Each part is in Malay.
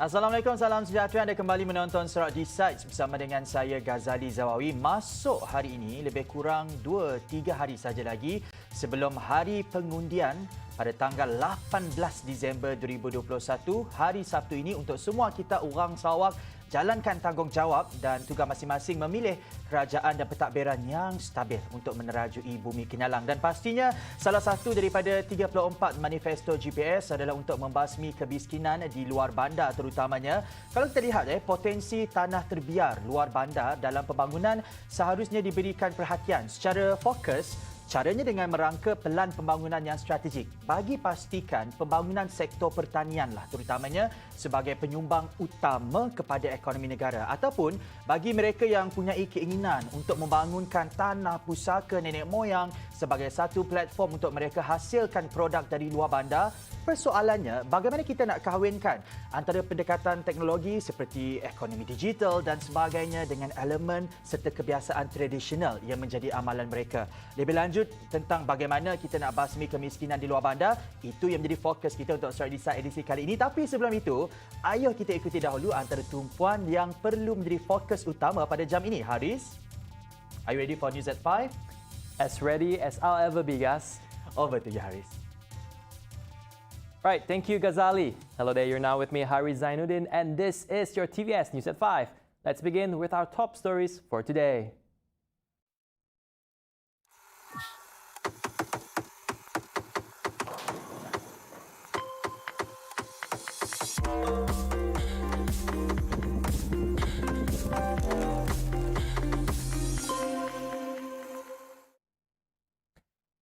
Assalamualaikum, salam sejahtera. Anda kembali menonton Sarawak Decides bersama dengan saya Ghazali Zawawi. Masuk hari ini lebih kurang 2-3 hari saja lagi sebelum hari pengundian pada tanggal 18 Disember 2021, hari Sabtu ini untuk semua kita orang Sarawak jalankan tanggungjawab dan tugas masing-masing memilih kerajaan dan pentadbiran yang stabil untuk menerajui bumi Kinalang. Dan pastinya salah satu daripada 34 manifesto GPS adalah untuk membasmi kemiskinan di luar bandar terutamanya. Kalau kita lihat potensi tanah terbiar luar bandar dalam pembangunan seharusnya diberikan perhatian secara fokus. Caranya dengan merangka pelan pembangunan yang strategik bagi pastikan pembangunan sektor pertanian terutamanya sebagai penyumbang utama kepada ekonomi negara ataupun bagi mereka yang mempunyai keinginan untuk membangunkan tanah pusaka nenek moyang sebagai satu platform untuk mereka hasilkan produk dari luar bandar. Persoalannya, bagaimana kita nak kahwinkan antara pendekatan teknologi seperti ekonomi digital dan sebagainya dengan elemen serta kebiasaan tradisional yang menjadi amalan mereka. Lebih lanjut tentang bagaimana kita nak basmi kemiskinan di luar bandar, itu yang menjadi fokus kita untuk Sarawak Decides edisi kali ini. Tapi sebelum itu, ayo kita ikuti dahulu antara tumpuan yang perlu menjadi fokus utama pada jam ini. Haris, are you ready for News at 5? As ready as I'll ever be, guys. Over to you, Haris. Right, thank you, Ghazali. Hello there, you're now with me, Haris Zainuddin, and this is your TVS News at 5. Let's begin with our top stories for today.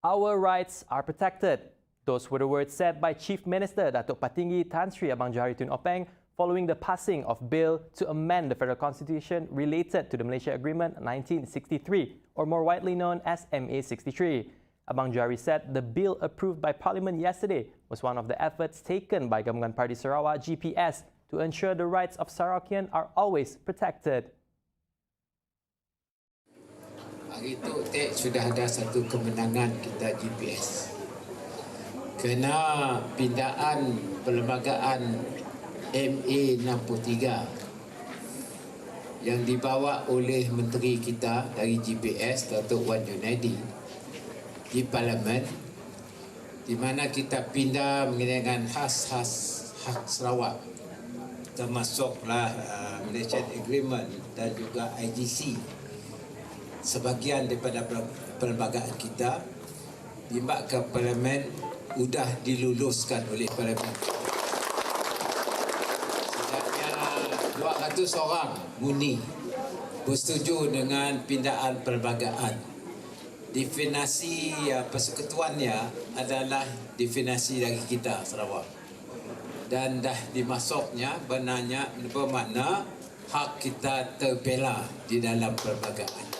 Our rights are protected. Those were the words said by Chief Minister Datuk Patinggi Tan Sri Abang Johari Tun Openg following the passing of bill to amend the Federal Constitution related to the Malaysia Agreement 1963, or more widely known as MA63. Abang Johari said the bill approved by Parliament yesterday was one of the efforts taken by Gabungan Parti Sarawak GPS to ensure the rights of Sarawakian are always protected. Hari itu sudah ada satu kemenangan kita GPS. Kena pindaan perlembagaan MA63 yang dibawa oleh Menteri kita dari GPS, Datuk Wan Junaidi, di Parlimen, di mana kita pindah mengenai dengan hak Sarawak, termasuklah Malaysia Agreement dan juga IGC. Sebagian daripada perlembagaan kita dibawa ke Parlimen sudah diluluskan oleh Parlimen. Sedangnya 200 orang muni bersetuju dengan pindaan perlembagaan. Definisi persekutuannya adalah definisi dari kita Sarawak. Dan dah dimasuknya bermakna hak kita terbela di dalam perlembagaan.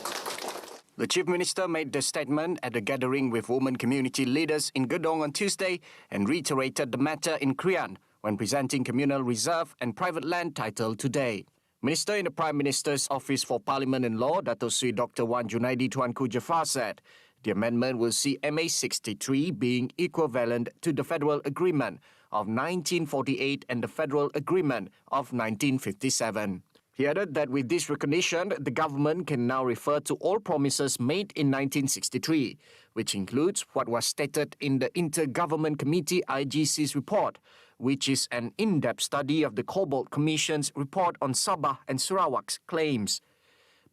The Chief Minister made the statement at a gathering with women community leaders in Gedong on Tuesday and reiterated the matter in Krian when presenting communal reserve and private land title today. Minister in the Prime Minister's Office for Parliament and Law, Datuk Sri Dr. Wan Junaidi Tuanku Jaafar said the amendment will see MA63 being equivalent to the Federal Agreement of 1948 and the Federal Agreement of 1957. He added that with this recognition, the government can now refer to all promises made in 1963, which includes what was stated in the Inter-Government Committee IGC's report, which is an in-depth study of the Cobalt Commission's report on Sabah and Sarawak's claims.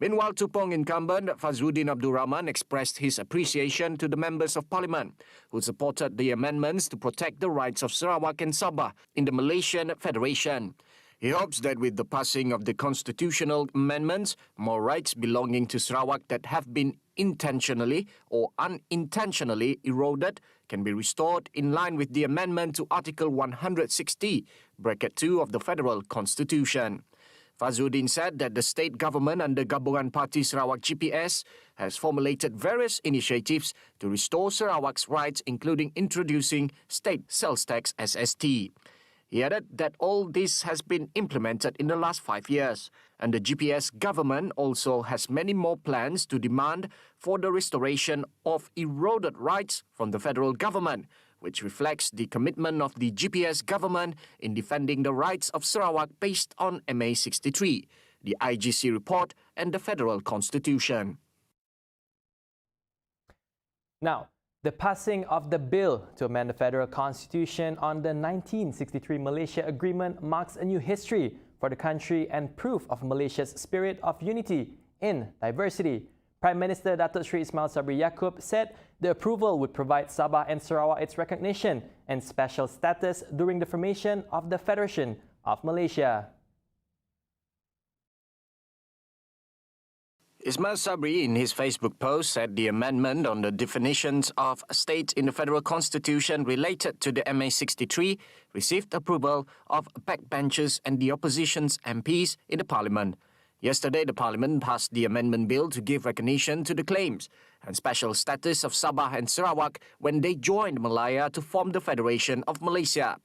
Meanwhile, Tupong incumbent Fazruddin Abdul Rahman expressed his appreciation to the members of Parliament who supported the amendments to protect the rights of Sarawak and Sabah in the Malaysian Federation. He hopes that with the passing of the constitutional amendments, more rights belonging to Sarawak that have been intentionally or unintentionally eroded can be restored in line with the amendment to Article 160, Bracket 2 of the Federal Constitution. Fazruddin said that the state government under Gabungan Parti Sarawak GPS has formulated various initiatives to restore Sarawak's rights, including introducing state sales tax SST. He added that all this has been implemented in the last 5 years, and the GPS government also has many more plans to demand for the restoration of eroded rights from the federal government, which reflects the commitment of the GPS government in defending the rights of Sarawak based on MA 63, the IGC report and the Federal Constitution. Now, the passing of the bill to amend the Federal Constitution on the 1963 Malaysia Agreement marks a new history for the country and proof of Malaysia's spirit of unity in diversity. Prime Minister Datuk Seri Ismail Sabri Yaakob said the approval would provide Sabah and Sarawak its recognition and special status during the formation of the Federation of Malaysia. Ismail Sabri, in his Facebook post, said the amendment on the definitions of state in the Federal Constitution related to the MA 63 received approval of backbenchers and the opposition's MPs in the Parliament. Yesterday, the Parliament passed the amendment bill to give recognition to the claims and special status of Sabah and Sarawak when they joined Malaya to form the Federation of Malaysia.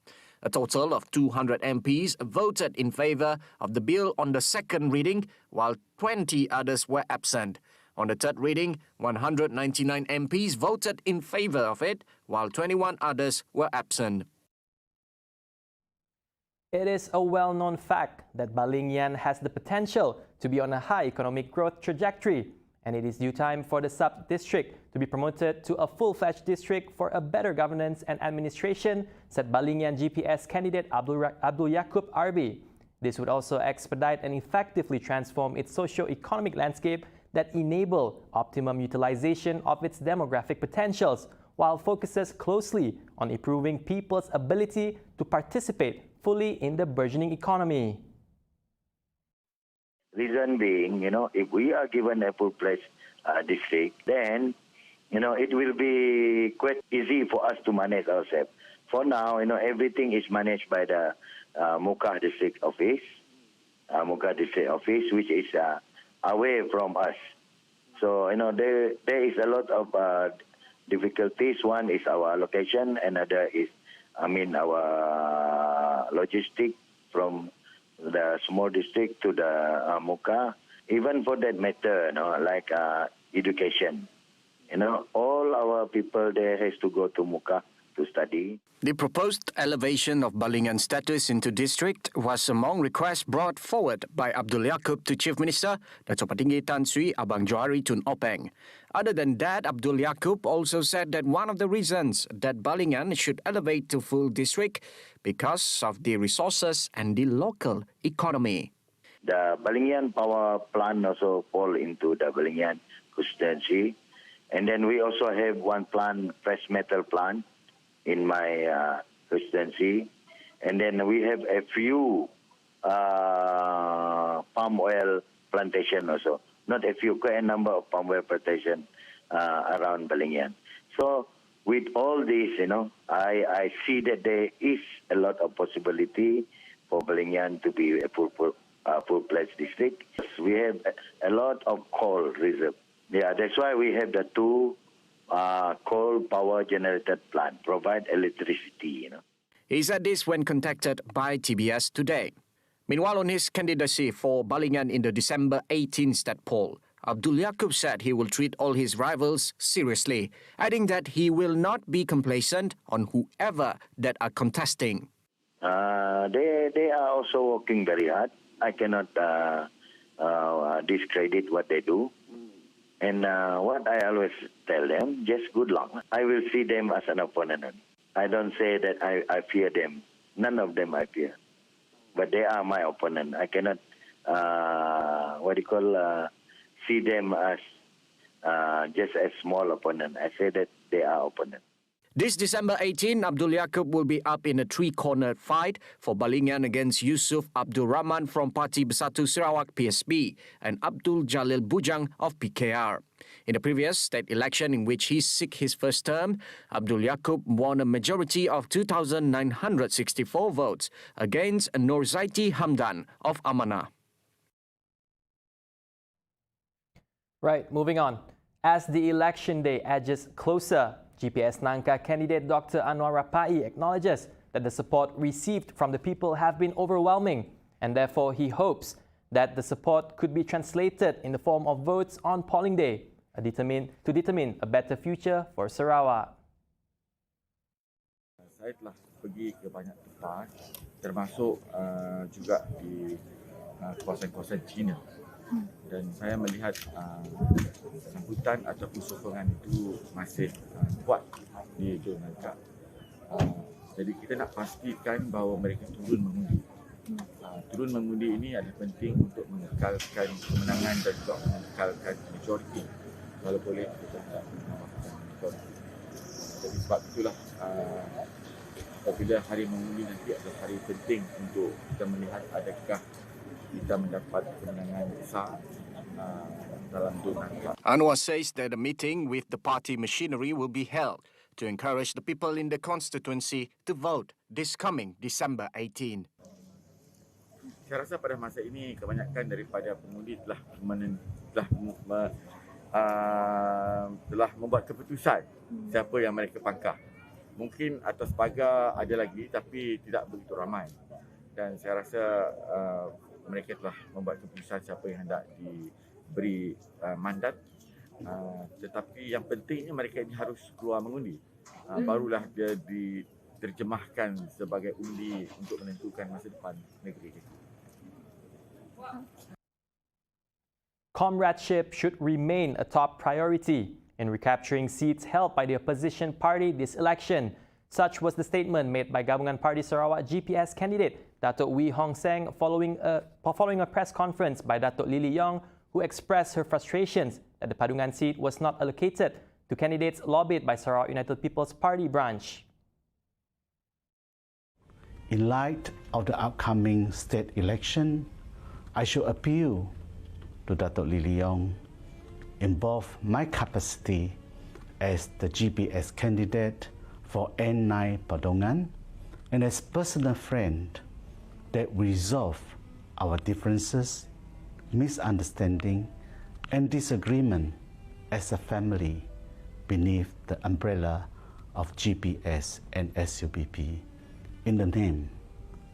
A total of 200 MPs voted in favour of the bill on the second reading, while 20 others were absent. On the third reading, 199 MPs voted in favour of it, while 21 others were absent. It is a well-known fact that Balingian has the potential to be on a high economic growth trajectory, and it is due time for the sub-district to be promoted to a full-fledged district for a better governance and administration, said Balingian GPS candidate Abdul Yaakob RB. This would also expedite and effectively transform its socio-economic landscape that enable optimum utilization of its demographic potentials, while focuses closely on improving people's ability to participate fully in the burgeoning economy. Reason being, if we are given a full-fledged district, then, it will be quite easy for us to manage ourselves. For now, everything is managed by the Muka District Office, which is away from us. So, there is a lot of difficulties. One is our location, another is, our logistic from the small district to the Muka. Even for that matter, like education. All our people there has to go to Muka to study. The proposed elevation of Balingian status into district was among requests brought forward by Abdul Yaakob to Chief Minister Datuk Patinggi Tan Sri Abang Johari Tun Openg. Other than that, Abdul Yaakob also said that one of the reasons that Balingian should elevate to full district because of the resources and the local economy. The Balingian power plant also fall into the Balingian constituency. And then we also have one plant, fresh metal plant, in my constituency. And then we have a few palm oil plantation also. Not a few, quite a number of palm oil plantation around Balingian. So with all this, I see that there is a lot of possibility for Balingian to be a full-fledged district. We have a lot of coal reserve. Yeah, that's why we have the two coal power generated plant, provide electricity, He said this when contacted by TVS today. Meanwhile, on his candidacy for Balingian in the December 18 state poll, Abdul Yaakob said he will treat all his rivals seriously, adding that he will not be complacent on whoever that are contesting. They are also working very hard. I cannot discredit what they do. And what I always tell them, just good luck. I will see them as an opponent. I don't say that I fear them. None of them I fear. But they are my opponent. I cannot, see them as just a small opponent. I say that they are opponents. This December 18, Abdul Yaakob will be up in a three-cornered fight for Balingian against Yusuf Abdul Rahman from Parti Bersatu Sarawak PSB and Abdul Jalil Bujang of PKR. In the previous state election in which he seeked his first term, Abdul Yaakob won a majority of 2,964 votes against Nurzaiti Hamdan of Amanah. Right, moving on. As the election day edges closer, GPS Nangka candidate Dr. Anwar Rapai acknowledges that the support received from the people have been overwhelming, and therefore he hopes that the support could be translated in the form of votes on polling day to determine a better future for Sarawak. saya telah pergi ke banyak tempat, termasuk juga di kawasan-kawasan China. Dan saya melihat sambutan ataupun sokongan itu masih kuat di Johor Nangka. Jadi kita nak pastikan bahawa mereka turun mengundi. Turun mengundi ini adalah penting untuk mengekalkan kemenangan dan juga mengekalkan majoriti. Kalau boleh kita nak menawarkan majoriti. Jadi sebab itulah apabila hari mengundi nanti adalah hari penting untuk kita melihat adakah kita mendapat kemenangan besar dalam Johor Nangka. Anwar says that a meeting with the party machinery will be held to encourage the people in the constituency to vote this coming December 18. Saya rasa pada masa ini kebanyakan daripada pengundi telah membuat keputusan siapa yang mereka pangkah. Mungkin atas pagar ada lagi tapi tidak begitu ramai. Dan saya rasa mereka telah membuat keputusan siapa yang hendak diberi mandat. Tetapi yang pentingnya mereka ini harus keluar mengundi. Barulah dia diterjemahkan sebagai undi untuk menentukan masa depan negeri kita. Comradeship should remain a top priority in recapturing seats held by the opposition party this election. Such was the statement made by Gabungan Party Sarawak GPS candidate Datuk Wee Hong Seng following a press conference by Datuk Lily Yong, who expressed her frustrations that the Padungan seat was not allocated to candidates lobbied by Sarawak United People's Party branch. In light of the upcoming state election, I should appeal to Datuk Lily Yong in both my capacity as the GPS candidate for N9 Padungan and as personal friend that we resolve our differences, misunderstanding and disagreement as a family beneath the umbrella of GPS and SUBP in the name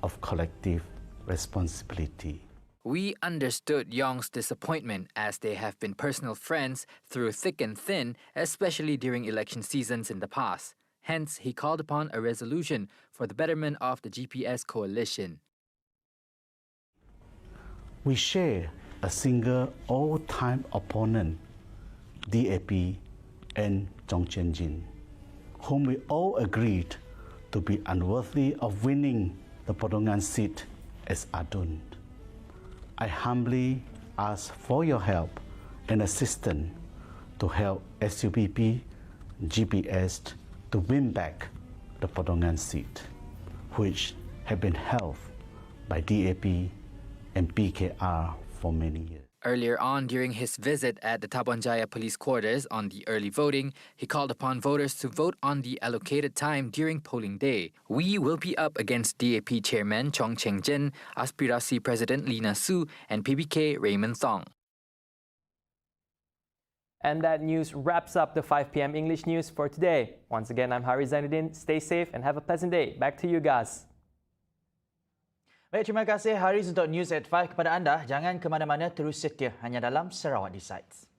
of collective responsibility. We understood Yong's disappointment as they have been personal friends through thick and thin, especially during election seasons in the past. Hence, he called upon a resolution for the betterment of the GPS coalition. We share a single all-time opponent, DAP and Chong Chen Jin, whom we all agreed to be unworthy of winning the Padungan seat as Adun. I humbly ask for your help and assistance to help SUBP, GPS to win back the Padungan seat, which have been held by DAP and PKR for many years. Earlier on, during his visit at the Tabuan Jaya Police Quarters on the early voting, he called upon voters to vote on the allocated time during polling day. We will be up against DAP Chairman Chong Cheng Jin, Aspirasi President Lina Su, and PBK Raymond Thong. And that news wraps up the 5 p.m. English news for today. Once again, I'm Hari Zainuddin. Stay safe and have a pleasant day. Back to you guys. Baik, terima kasih Haris untuk News at 5 kepada anda. Jangan ke mana-mana, terus setia hanya dalam Sarawak Decides.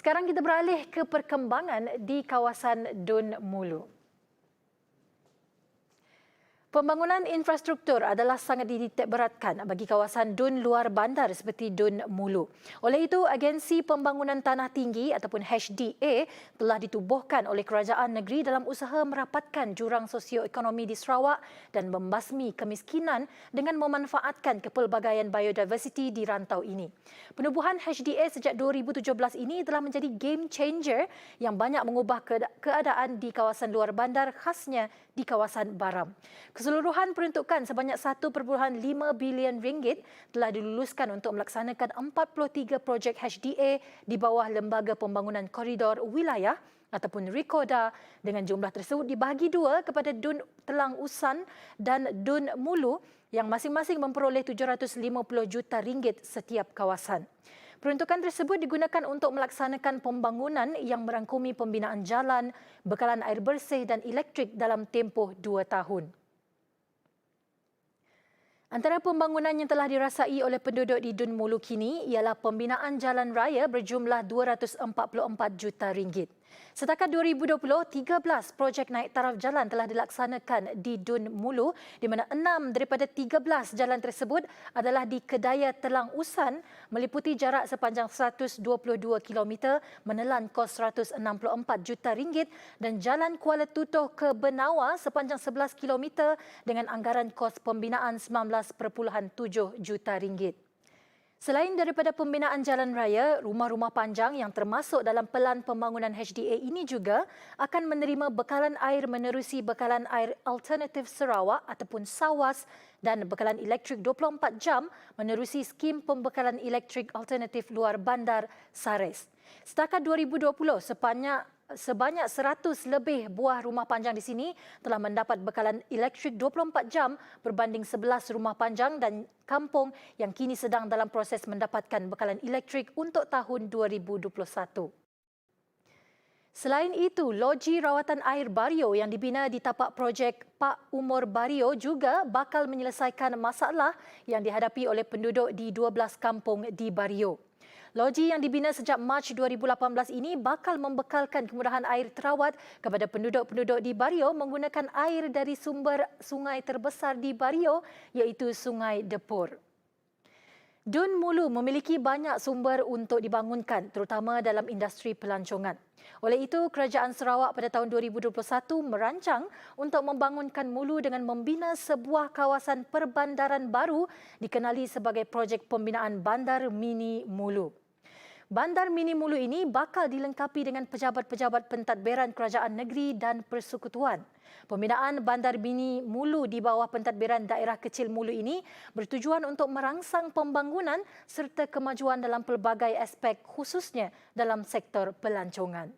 Sekarang kita beralih ke perkembangan di kawasan Dun Mulu. Pembangunan infrastruktur adalah sangat dititik beratkan bagi kawasan dun luar bandar seperti Dun Mulu. Oleh itu, Agensi Pembangunan Tanah Tinggi ataupun HDA telah ditubuhkan oleh kerajaan negeri dalam usaha merapatkan jurang sosioekonomi di Sarawak dan membasmi kemiskinan dengan memanfaatkan kepelbagaian biodiversiti di rantau ini. Penubuhan HDA sejak 2017 ini telah menjadi game changer yang banyak mengubah keadaan di kawasan luar bandar, khasnya di kawasan Baram. Keseluruhan peruntukan sebanyak 1.5 bilion ringgit telah diluluskan untuk melaksanakan 43 projek HDA di bawah Lembaga Pembangunan Koridor Wilayah ataupun RIKODA, dengan jumlah tersebut dibahagi dua kepada Dun Telang Usan dan Dun Mulu yang masing-masing memperoleh 750 juta ringgit setiap kawasan. Peruntukan tersebut digunakan untuk melaksanakan pembangunan yang merangkumi pembinaan jalan, bekalan air bersih dan elektrik dalam tempoh 2 tahun. Antara pembangunan yang telah dirasai oleh penduduk di Dun Mulu kini ialah pembinaan jalan raya berjumlah 244 juta ringgit. Setakat 2020, 13 projek naik taraf jalan telah dilaksanakan di Dun Mulu, di mana 6 daripada 13 jalan tersebut adalah di Kedaya Telang Usan, meliputi jarak sepanjang 122 km, menelan kos 164 juta ringgit, dan Jalan Kuala Tutoh ke Benawa sepanjang 11 km dengan anggaran kos pembinaan 19.7 juta ringgit. Selain daripada pembinaan jalan raya, rumah-rumah panjang yang termasuk dalam pelan pembangunan HDA ini juga akan menerima bekalan air menerusi bekalan air alternatif Sarawak ataupun SAWAS dan bekalan elektrik 24 jam menerusi skim pembekalan elektrik alternatif luar bandar SARES. Setakat 2020, sebanyak 100 lebih buah rumah panjang di sini telah mendapat bekalan elektrik 24 jam berbanding 11 rumah panjang dan kampung yang kini sedang dalam proses mendapatkan bekalan elektrik untuk tahun 2021. Selain itu, loji rawatan air Bario yang dibina di tapak projek Pak Umur Bario juga bakal menyelesaikan masalah yang dihadapi oleh penduduk di 12 kampung di Bario. Loji yang dibina sejak Mac 2018 ini bakal membekalkan kemudahan air terawat kepada penduduk-penduduk di Bario menggunakan air dari sumber sungai terbesar di Bario, iaitu Sungai Depur. Dun Mulu memiliki banyak sumber untuk dibangunkan, terutama dalam industri pelancongan. Oleh itu, Kerajaan Sarawak pada tahun 2021 merancang untuk membangunkan Mulu dengan membina sebuah kawasan perbandaran baru dikenali sebagai projek pembinaan Bandar Mini Mulu. Bandar Mini Mulu ini bakal dilengkapi dengan pejabat-pejabat pentadbiran kerajaan negeri dan persekutuan. Pembinaan Bandar Mini Mulu di bawah pentadbiran daerah kecil Mulu ini bertujuan untuk merangsang pembangunan serta kemajuan dalam pelbagai aspek, khususnya dalam sektor pelancongan.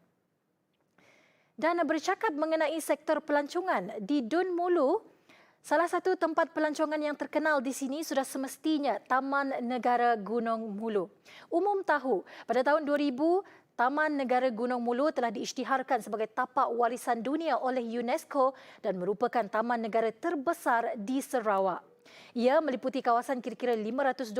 Dan bercakap mengenai sektor pelancongan, di Dun Mulu, salah satu tempat pelancongan yang terkenal di sini sudah semestinya Taman Negara Gunung Mulu. Umum tahu, pada tahun 2000, Taman Negara Gunung Mulu telah diisytiharkan sebagai tapak warisan dunia oleh UNESCO dan merupakan taman negara terbesar di Sarawak. Ia meliputi kawasan kira-kira 529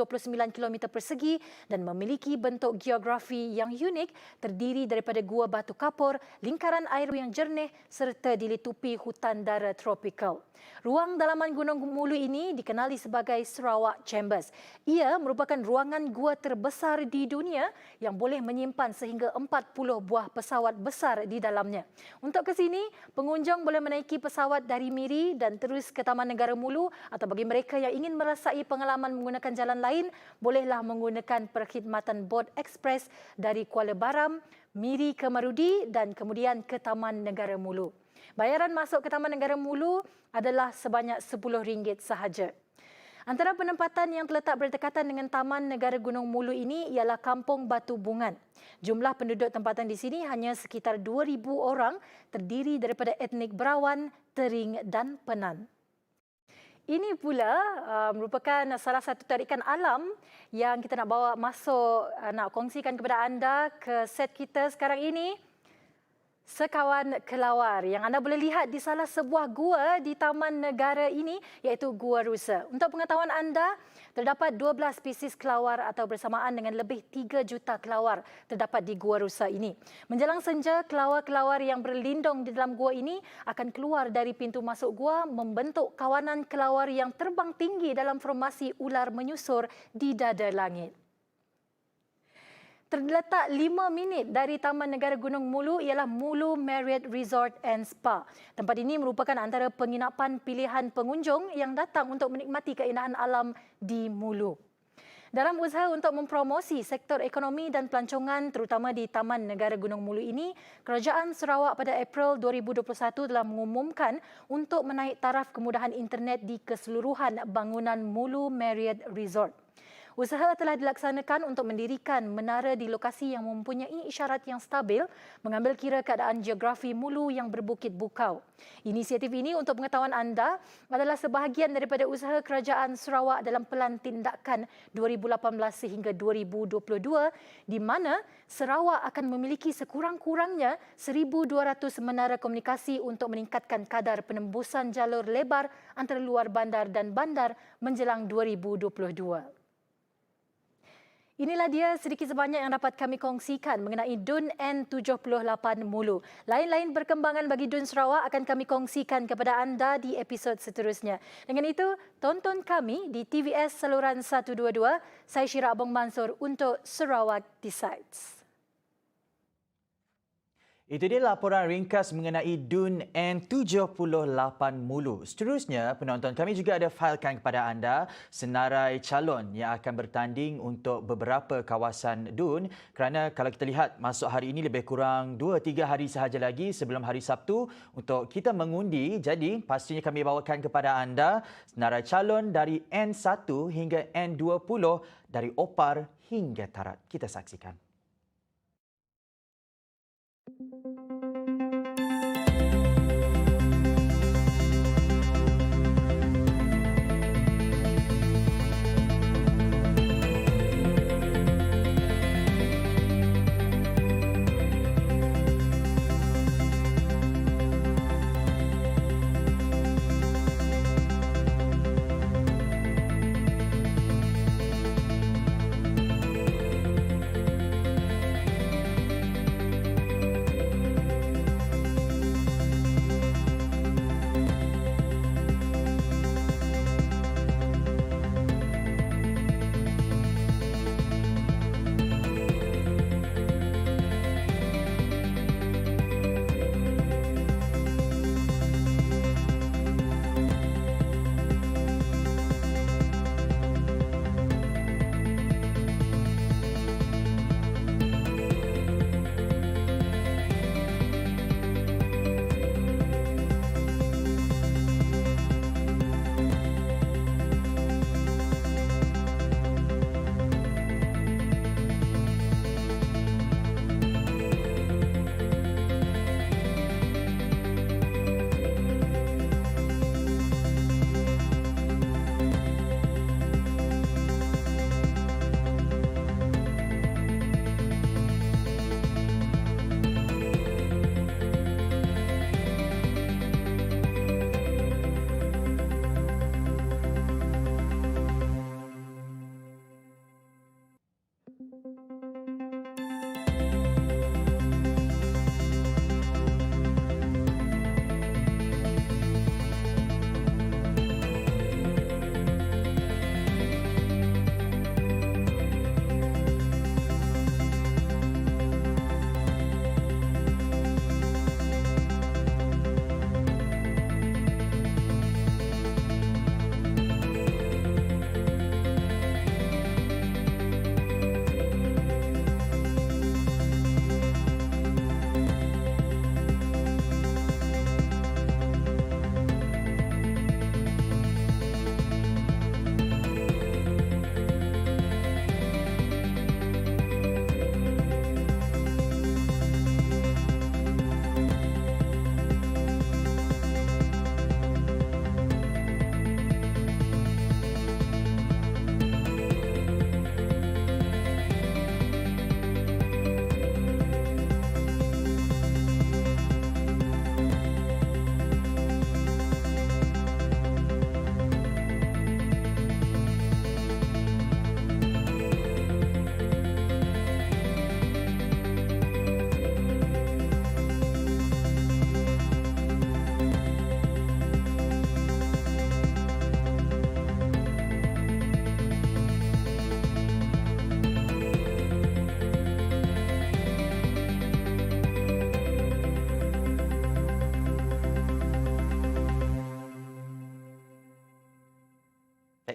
km persegi dan memiliki bentuk geografi yang unik, terdiri daripada gua batu kapur, lingkaran air yang jernih serta dilitupi hutan dara tropikal. Ruang dalaman Gunung Mulu ini dikenali sebagai Sarawak Chambers. Ia merupakan ruangan gua terbesar di dunia yang boleh menyimpan sehingga 40 buah pesawat besar di dalamnya. Untuk ke sini, pengunjung boleh menaiki pesawat dari Miri dan terus ke Taman Negara Mulu, atau bagi mereka yang ingin merasai pengalaman menggunakan jalan lain, bolehlah menggunakan perkhidmatan bot ekspres dari Kuala Baram, Miri ke Marudi dan kemudian ke Taman Negara Mulu. Bayaran masuk ke Taman Negara Mulu adalah sebanyak RM10 sahaja. Antara penempatan yang terletak berdekatan dengan Taman Negara Gunung Mulu ini ialah Kampung Batu Bungan. Jumlah penduduk tempatan di sini hanya sekitar 2,000 orang, terdiri daripada etnik Berawan, Tering dan Penan. Ini pula merupakan salah satu tarikan alam yang kita nak bawa masuk, nak kongsikan kepada anda ke set kita sekarang ini. Sekawan kelawar yang anda boleh lihat di salah sebuah gua di Taman Negara ini iaitu Gua Rusa. Untuk pengetahuan anda, terdapat 12 spesies kelawar atau bersamaan dengan lebih 3 juta kelawar terdapat di Gua Rusa ini. Menjelang senja, kelawar-kelawar yang berlindung di dalam gua ini akan keluar dari pintu masuk gua membentuk kawanan kelawar yang terbang tinggi dalam formasi ular menyusur di dada langit. Terletak 5 minit dari Taman Negara Gunung Mulu ialah Mulu Marriott Resort and Spa. Tempat ini merupakan antara penginapan pilihan pengunjung yang datang untuk menikmati keindahan alam di Mulu. Dalam usaha untuk mempromosi sektor ekonomi dan pelancongan terutama di Taman Negara Gunung Mulu ini, Kerajaan Sarawak pada April 2021 telah mengumumkan untuk menaik taraf kemudahan internet di keseluruhan bangunan Mulu Marriott Resort. Usaha telah dilaksanakan untuk mendirikan menara di lokasi yang mempunyai isyarat yang stabil mengambil kira keadaan geografi Mulu yang berbukit bukau. Inisiatif ini untuk pengetahuan anda adalah sebahagian daripada usaha Kerajaan Sarawak dalam Pelan Tindakan 2018 sehingga 2022 di mana Sarawak akan memiliki sekurang-kurangnya 1,200 menara komunikasi untuk meningkatkan kadar penembusan jalur lebar antara luar bandar dan bandar menjelang 2022. Inilah dia sedikit sebanyak yang dapat kami kongsikan mengenai DUN N78 Mulu. Lain-lain perkembangan bagi DUN Sarawak akan kami kongsikan kepada anda di episod seterusnya. Dengan itu, tonton kami di TVS saluran 122. Saya Syira Abang Mansur untuk Sarawak Decides. Itu dia laporan ringkas mengenai DUN N78 Mulu. Seterusnya, penonton kami juga ada failkan kepada anda senarai calon yang akan bertanding untuk beberapa kawasan DUN kerana kalau kita lihat masuk hari ini lebih kurang 2-3 hari sahaja lagi sebelum hari Sabtu untuk kita mengundi. Jadi, pastinya kami bawakan kepada anda senarai calon dari N1 hingga N20 dari Opar hingga Tarat. Kita saksikan.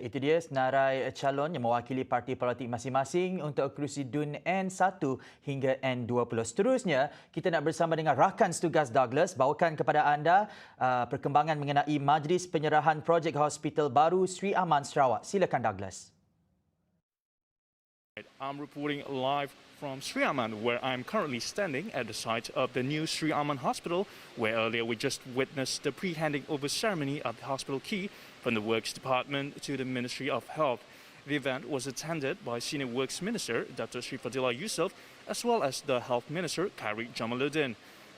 Baik, itu dia senarai calon yang mewakili parti politik masing-masing untuk kerusi DUN N1 hingga N20. Seterusnya, kita nak bersama dengan rakan setugas Douglas bawakan kepada anda perkembangan mengenai majlis penyerahan projek hospital baru Sri Aman Sarawak. Silakan Douglas. I'm reporting live from Sri Aman, where I'm currently standing at the site of the new Sri Aman Hospital, where earlier we just witnessed the pre-handing over ceremony of the hospital key from the Works Department to the Ministry of Health. The event was attended by Senior Works Minister Dr. Sri Fadila Yusof, as well as the Health Minister Khairy Jamaluddin.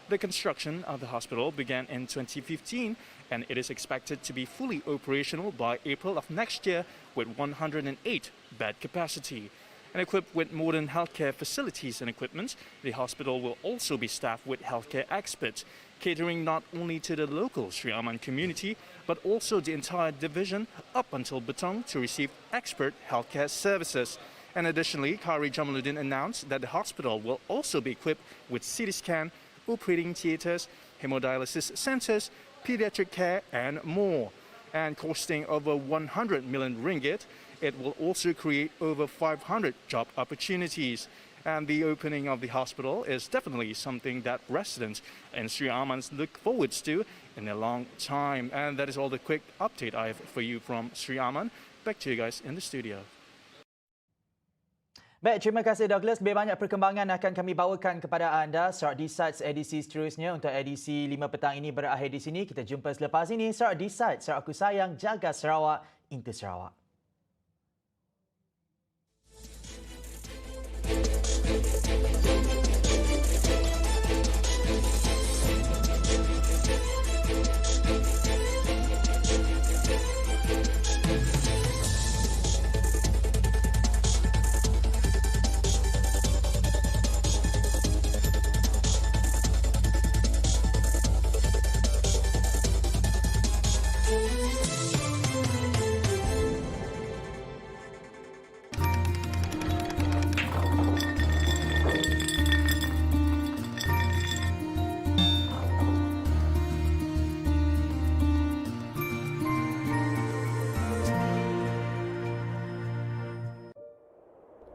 The construction of the hospital began in 2015, and it is expected to be fully operational by April of next year with 108 bed capacity. And equipped with modern healthcare facilities and equipment, the hospital will also be staffed with healthcare experts, catering not only to the local Sri Aman community, but also the entire division up until Betong to receive expert healthcare services. And additionally, Khairy Jamaluddin announced that the hospital will also be equipped with CT scan, operating theatres, hemodialysis centres, paediatric care and more. And costing over 100 million ringgit, it will also create over 500 job opportunities. And the opening of the hospital is definitely something that residents in Sri Aman look forward to in a long time. And that is all the quick update I have for you from Sri Aman. Back to you guys in the studio. Baik, terima kasih Douglas. Lebih banyak perkembangan akan kami bawakan kepada anda. Sarawak Decides edisi seterusnya untuk edisi 5 petang ini berakhir di sini. Kita jumpa selepas ini. Sarawak Decides, Sarawak Aku Sayang, Jaga Sarawak, Inti Sarawak.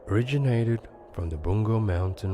Originated from the Bungo Mountain